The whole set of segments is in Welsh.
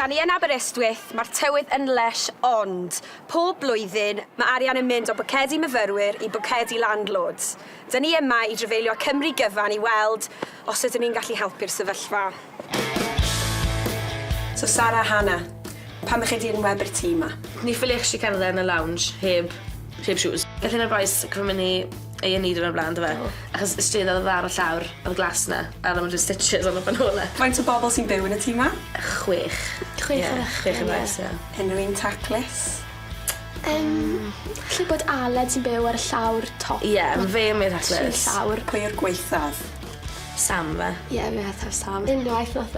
Da ni yn Aberystwyth, mae'r tywydd yn lesh, ond pob blwyddyn mae arian yn mynd o bwcedi myfyrwyr i bwcedi landlords. Da ni yma i drafeilio Cymru gyfan i weld os ydyn ni'n gallu helpu'r sefyllfa. So Sarah, Hannah, pam ych chi di'n weber tŷ yma? Ni ffili eich cerdded yn y lounge heb shoes. Gallwn yr boes cyfro mynd i A&E dyn nhw'n blaen, dy fe? Achos ystredodd y ddar o llawr o'r glas na, a ddim yn just stitches o'n y banola. Faint o bobl sy'n byw yn y tŷ yma? 6. 6 yn oes, ie. Unrhyw un taclus? Felly bod Aled sy'n byw ar y llawr top. Ie, fe yn mynd taclus. Llawr. Pwy yw'r gweithaf? Sam, fe. Ie, fe hethaf Sam. Unwaith nath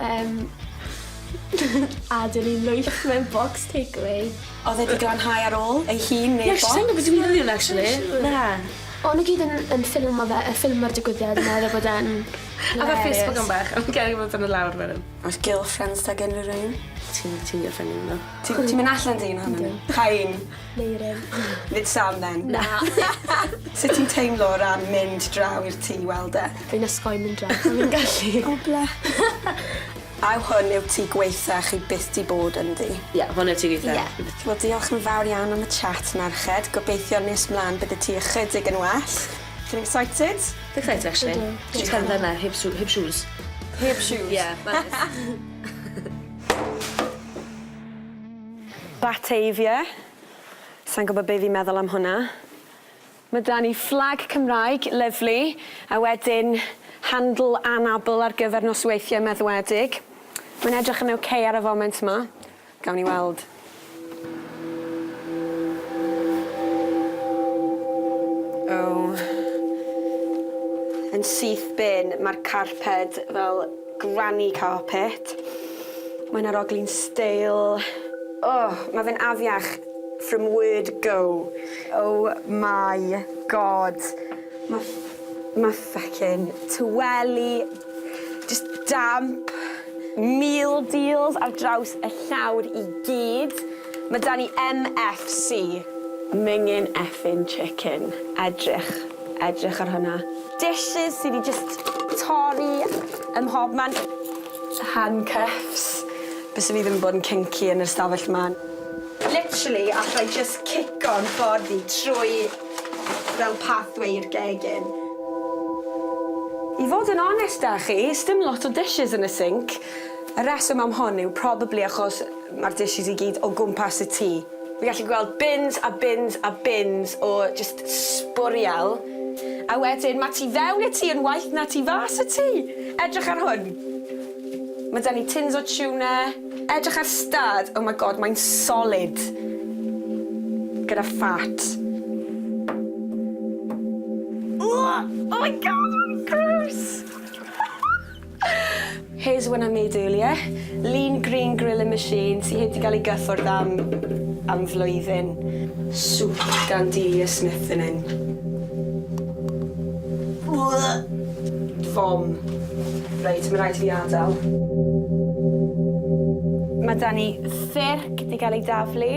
adyn ni'n lwyth mewn box takeaway. Oedd e wedi glanhau ar ôl? Ei hun neu box? Sa'n gwybod dwi'n mynd actually. Na. O'n nhw gyd yn ffilm o fe, y ffilm o'r digwyddiad yn meddwl bod e'n A fe Facebook yn bach, ond gen i fod yn y lawr fan hyn. Oes girlfriends da gen rhywun? Ti'n gyffen i'n nhw. Ti'n mynd allan dyn hwnnw? Cain? Neirin. Nid Sam then? Na. Sut ti'n teimlo o ran mynd draw i'r tŷ weld e? Fi'n ysgoi mynd draw, fi'n gallu. O ble. A hwn yw tŷ gweitha chi byth di bod yndi? Ie, hwn yw'r tŷ gweithio. Wel, diolch yn fawr iawn am y chat, merched. Gobeithio nes mlaen bydd y tŷ ychydig yn well. Chi'n excited? Excited, actually. Just cerdded yna, heb shoes. Heb shoes? Ie, nice. Batavia. Sa'n gwybod beth fi'n meddwl am hwnna. Mae da ni fflag Cymraeg, lyflu, a wedyn handle anabl ar gyfer nosweithiau meddwedig. Mae'n edrych yn OK ar y foment yma. Gawn ni weld. Yn syth bin, mae'r carped fel granny carpet. Mae'n arogli'n steil. Mae fe'n afiach from word go. Oh my god. Mae feckin' tweli, just damp, meal deals ar draws y llawr I gyd. Mae da ni MFC, mingin effin chicken. Edrych ar hwnna. Dishes sydd wedi just torri ym mhobman. Handcuffs. Bys fi ddim bod yn kinky yn yr stafell man. Literally, allai just cico'n ffordd I trwy fel pathway i'r gegin. I fod yn onest â chi, dim lot o dishes yn y sink. Y reswm am hwn yw probably achos mae'r dishes I gyd o gwmpas y tŷ. Fi gallu gweld bins a bins a bins o just sbwriel. A wedyn, mae tu fewn y tŷ yn waith na tu fas y tŷ. Edrych ar hwn. Mae da ni tins o tuna. Edrych ar stad. Oh my god, mae'n solid. Gyda fat. Oh my god, mae'n gross! Here's one I made earlier. Lean green grilling machine sydd wedi cael ei gyffwrdd am flwyddyn. Soup gan Delia Smith yn hyn. Fom. Reit, mae rhaid fi adael. Mae da ni ffyrc di cael ei daflu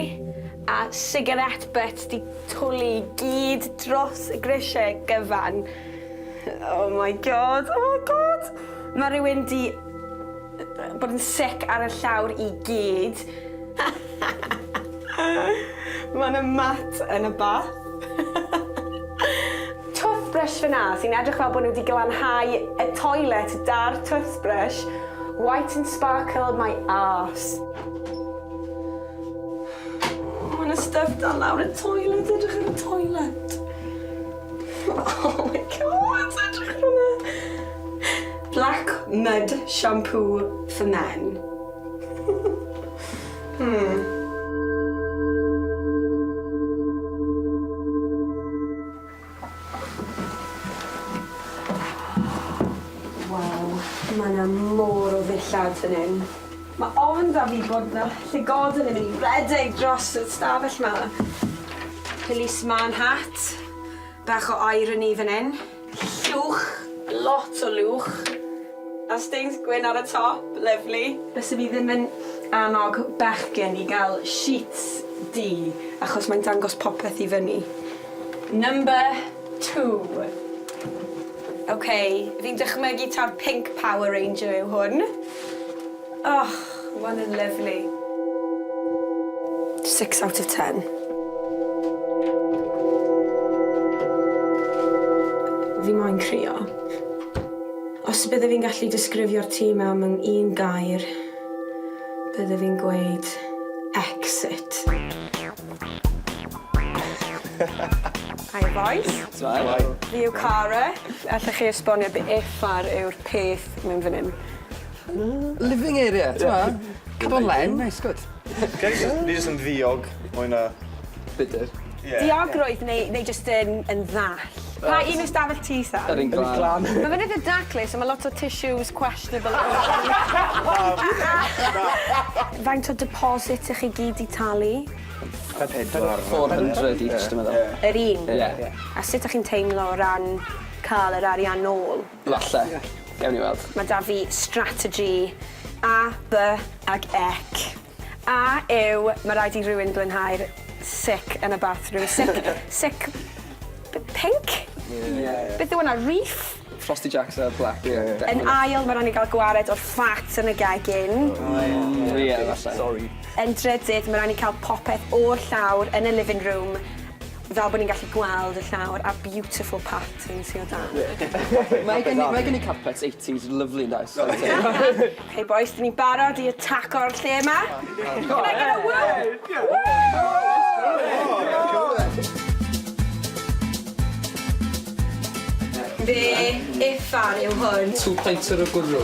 a cigarette butt di twlu gyd dros y grisiau gyfan. Oh my god, oh my god! Mae rhywun di bod yn sic ar y llawr I gyd. Mae yna mat yn y bath. Toothbrush fyna sy'n edrych fel bod nhw wedi glanhau y toilet da'r toothbrush. White and sparkle my arse. Mae yna stuff dal lawr y toilet, edrych ar y toilet. Oh my god, edrych ar hwnna. Black mud shampoo for men. Wow, mae yna môr o ddillad fan hyn. Mae ofn da fi bod yna llygoden yn mynd I redeg dros y stafell yma. Policeman hat. Bach o irony fan hyn. Llwch, lot o lwch. A stains gwyn ar y top, lovely. Bys fi ddim yn annog bechgyn I gael sheets D, achos mae'n dangos popeth I fyny. Number 2. OK, fi'n dychmygu ta'r Pink Power Ranger yw hwn. Oh, one and lovely. 6 out of 10. Fi moyn crio. Os bydde fi'n gallu disgrifio'r tîm am yn un gair, bydde fi'n gweud exit. Hi boys. Fi yw Cara. Allech chi esbonio beth effar yw'r peth mewn fan hyn? Living area, ti'n Cabon len, nice, good. Ni jyst yn ddiog, mwy na... Bitter. Diogrwydd neu jyst yn ddall? Pa un yw'r stafell ti, Sam? Yr un glan. Mae fyny dy daclus, so mae lot o tissues questionable. Faint o deposit ych chi gyd i talu? 400 each, dwi'n meddwl. Yr un? Ie. A sut ych chi'n teimlo o ran cael yr arian nôl? Falle. Gewn ni weld. Mae da fi strategy A, B ag ec. A yw, mae rhaid i rhywun blynhau'r sick yn y bathroom. Sick pink? Beth yw hwnna, reef? Frosty Jacks a black. Yn ail, mae rhaid i gael gwared o'r fat yn y gegin. Ie, falle. Sorry. Yn drydydd, mae rhaid i cael popeth o'r llawr yn y living room fel bod ni'n gallu gweld y llawr a beautiful pattern sy'n o dan. Mae gen i carpets 80s, lovely and nice. OK boys, dyn ni'n barod i ataco'r lle yma. Can I get a woo? Be effar yw hwn? 2 pints o'r gwrw.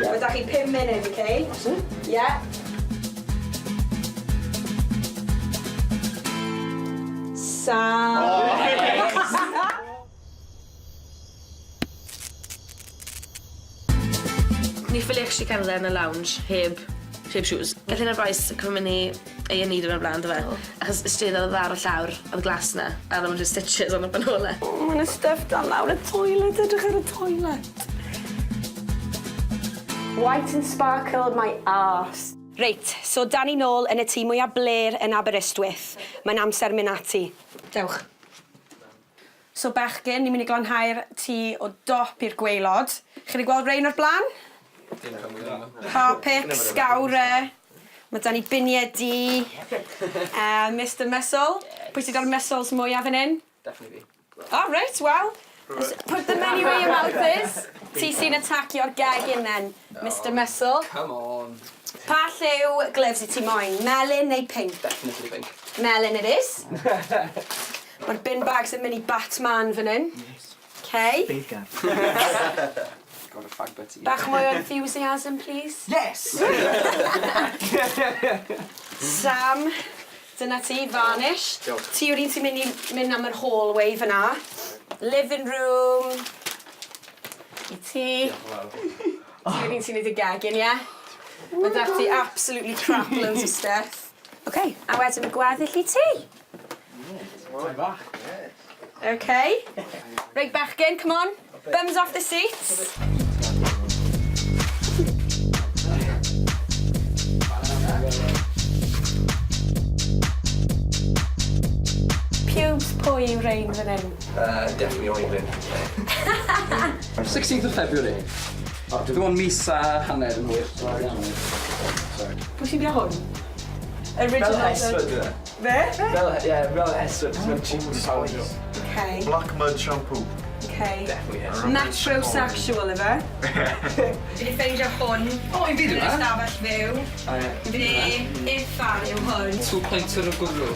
Mae da chi 5 munud, OK? Ie. Sam. Ni ffili actually cerdded yn y lounge heb shoes. Gallai na'r boes cymryd ni A&E dyn nhw'n blaen, fe. Achos ystredodd o ddar o llawr, oedd glasna, a ddim yn just stitches ond y banole. Mae'n y stuff dan lawr y toilet, edrych ar y toilet. White and sparkle my arse. Reit, so dan ni nôl yn y tŷ mwyaf bler yn Aberystwyth. Mae'n amser mynd ati. Dewch. So bechgyn, ni'n mynd i glanhau'r tŷ o dop i'r gwaelod. Chi wedi gweld rein o'r blaen? Harpic, scawre. Mae dan ni biniau di. Mr Muscle. Pwy sydd o'r muscles mwyaf fan hyn? Definitely. Oh, right, well. Put them anywhere your mouth is. Ti sy'n atacio'r gegin then, Mr Muscle. Come on. Pa lliw gloves i ti moyn? Melyn neu pink? Definitely pink. Melyn it is. Mae'r bin bags yn mynd i Batman fan hyn. Okay. Got a fag bit. Bach mwy o enthusiasm, please. Yes! Sam, dyna ti, varnish. Ti yw'r un sy'n mynd am yr hallway fyna. Living room. I ti. Ti yw'r un sy'n neud y gegin, ie? Mae da ti absolutely crap loads of stuff. OK, a wedyn y gweddill i ti. OK. Right, bechgyn, come on. Bums off the seats. Pubes pwy yw rein fan hyn? Definitely only been. 16th of February. Dwi'n gwybod mis a hanner yn hwyr. Pwy sy'n bia hwn? Original. Fel Hesford, yna. Be? Fel Hesford, mae'n cheap and powder. OK. Black mud shampoo. OK. Definitely yes. Metrosexual, efe? Fi wedi ffeindio hwn. O, i fi Yn y dyna? stafell fyw. Fi effar yw hwn. 2 pints o'r gwrw.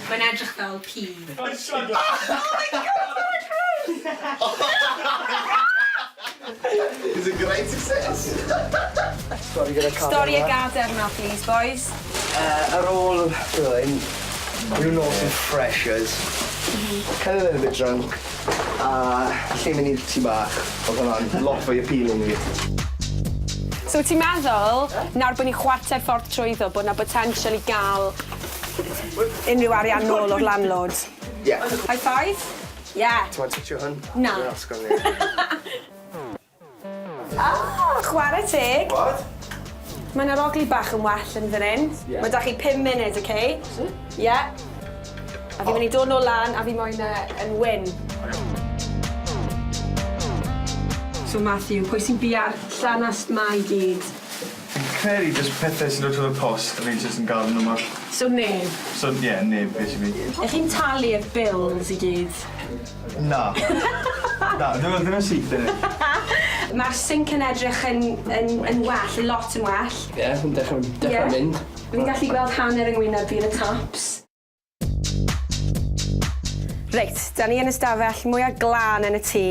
Mae'n edrych fel pea. It's a great success. Stori y gader na, please, boys. Ar ôl rhywun, nhw'n nos yn freshers, kind of a little bit drunk, a lle mynd i'r tŷ bach, oedd hwnna'n lot fwy appealing i fi. So ti'n meddwl, nawr bod ni chwarter ffordd trwyddo, bod na potential i gael unrhyw arian nôl o'r landlord? Yeah. High five? Yeah. Ti'n mwyn titio hwn? Na. Chwarae teg. What? Mae yna'r ogli bach yn well yn fan hyn. Mae da chi 5 munud, OK? Ie. A fi mynd i dod nôl lan a fi moyn yn win. So Matthew, pwy sy'n bia'r llanast ma I gyd? Fi'n credu jyst pethau sy'n dod trwy'r post, a fi jyst yn gael nhw mor... So neb? So, ie, neb, basically. Ych chi'n talu y bills I gyd? Na. Na, ddim yn syth yn Mae'r sync yn edrych yn well, yn lot yn well. Ie, yn dechrau mynd. Fi'n gallu gweld hanner yng ngwyneb fi yn y tops. Reit, da ni yn ystafell mwyaf glân yn y tŷ,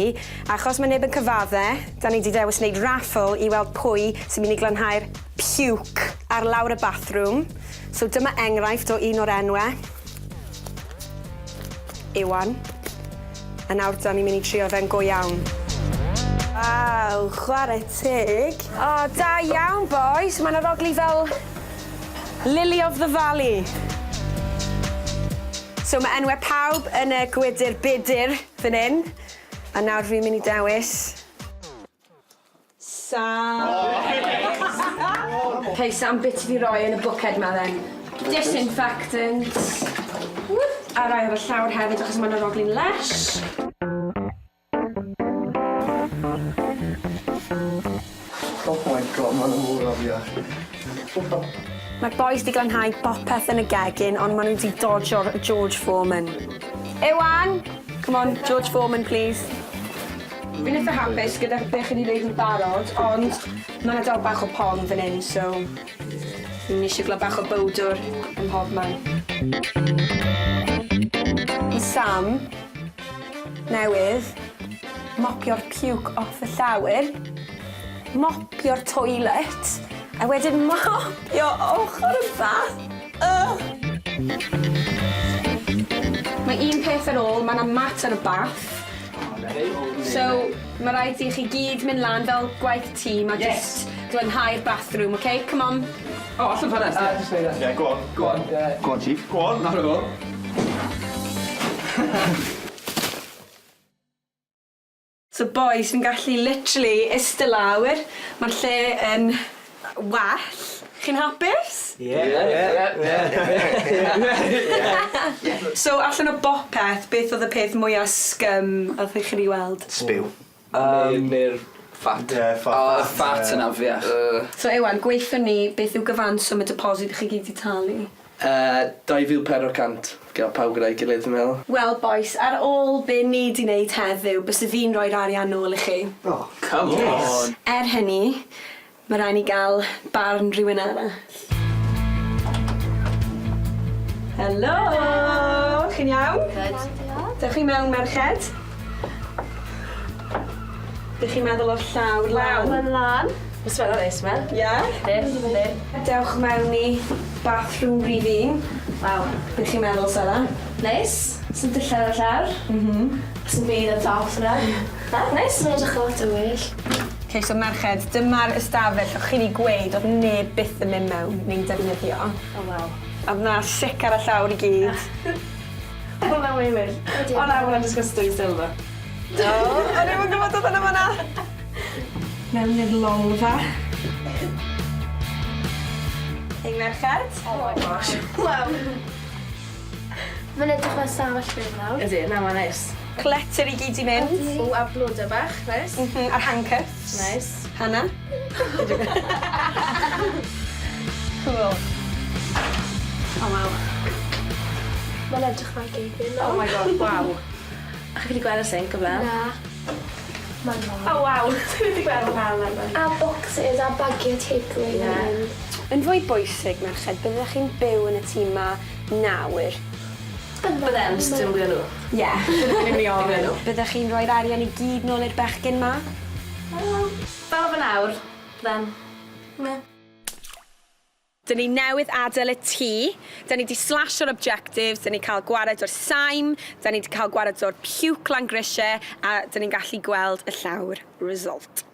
achos mae neb yn cyfaddau, da ni wedi dewis wneud raffle I weld pwy sy'n mynd I glanhau'r puke ar lawr y bathroom. So dyma enghraifft o un o'r enwau. Iwan. A nawr da ni'n mynd I trio fe'n go iawn. Waw, chwarae teg. O, da iawn, boys. Mae'n arogli fel Lily of the Valley. So mae enwau pawb yn y gwydr bydyr fan hyn. A nawr fi'n mynd I dewis. Sam. Okay, Sam, bit fi roi yn y bwced ma then. Disinfectant. A rai ar y llawr hefyd achos mae'n arogli'n lesh. Oh my god, mae'n mor afiach. Mae'r boys di glanhau bopeth yn y gegin, ond maen nhw wedi dodgio'r George Foreman. Iwan! Come on, George Foreman, please. Fi'n eitha hapus gyda beth chi wedi gwneud yn barod, ond mae yna dal bach o pon fan hyn, so... Fi'n eisiau gweld bach o bowdwr ym mhob man. I Sam, newydd, mopio'r puke off y llawer, mopio'r toilet, a wedyn mopio ochr y bath. Mae un peth ar ôl, mae yna mat ar y bath. So, mae rhaid I chi gyd mynd lan fel gwaith tîm a just glanhau'r bathroom, okay? Come on. O, allan ffenest, ie. Just neud e. Ie, go on. Go on. Go on, Chief. Go on. Nawr o fo. So boys, fi'n gallu literally iste lawr. Mae'r lle yn well. Chi'n hapus? So allan o bopeth, beth oedd y peth mwyaf scum oedd chi wedi weld? Spiw. Neu'r ffat. Ie, O, y ffat yn afiach. So Iwan, gweithio ni beth yw gyfanswm y deposit chi gyd I talu? 2,400 gael pawb gyda'i gilydd yn meddwl. Wel boys, ar ôl be ni di wneud heddiw, bys y fi'n rhoi'r arian nôl I chi. Oh, Come on. Er hynny, mae rhaid ni gael barn rhywun arall. Helo! Chi'n iawn? Dewch chi mewn merched? Dewch chi'n meddwl o'r llawr lawn? Mae'n lan. Ys fel o'r eis, Mel? Ie? Dewch mewn I bathroom rhifin. Waw. Beth chi'n meddwl, Sara? Neis. Sy'n dillad ar llawr. Sy'n byd ar top yna. Neis. Mae'n edrych lot o well. Okay, so merched, dyma'r ystafell o'ch chi wedi gweud oedd neb byth yn mynd mewn neu'n defnyddio. O, waw. A na sic ar y llawr I gyd. Hwna'n weywyr. O na, hwna'n just gos dwy stil dda. O, o'n i'n gwybod oedd yna fyna. Mewn i'r lolfa. Ein merched. Oh my gosh. Waw. Mae'n edrych fel stafell rhywun nawr. Ydy, na, mae'n neis. Clutter I gyd I mynd. O, a blwda bach, neis. A'r handcuffs. Neis. Hanna. Cool. O, waw. Mae'n edrych fel geibyn Oh nawr. my god, waw. A chi wedi gweld y sink o fel? Na. Mae'n lan. O, waw. Ti wedi gweld y fel yna? A boxes a bagiau takeaway Ie. fan hyn. Yn fwy bwysig, merched, byddech chi'n byw yn y tŷ 'ma nawr. Byddem, dim gwybod nhw. Ie, dyna ni'n mynd I ofyn. Byddech chi'n rhoi'r arian I gyd nôl i'r bechgyn 'ma? Fel fy nawr, then. Dyn ni newydd adael y tŷ, dyn ni wedi slasho'r objectives, dyn ni cael gwared o'r saim, dyn ni wedi cael gwared o'r puke lan grisiau, a dyn ni'n gallu gweld y llawr result.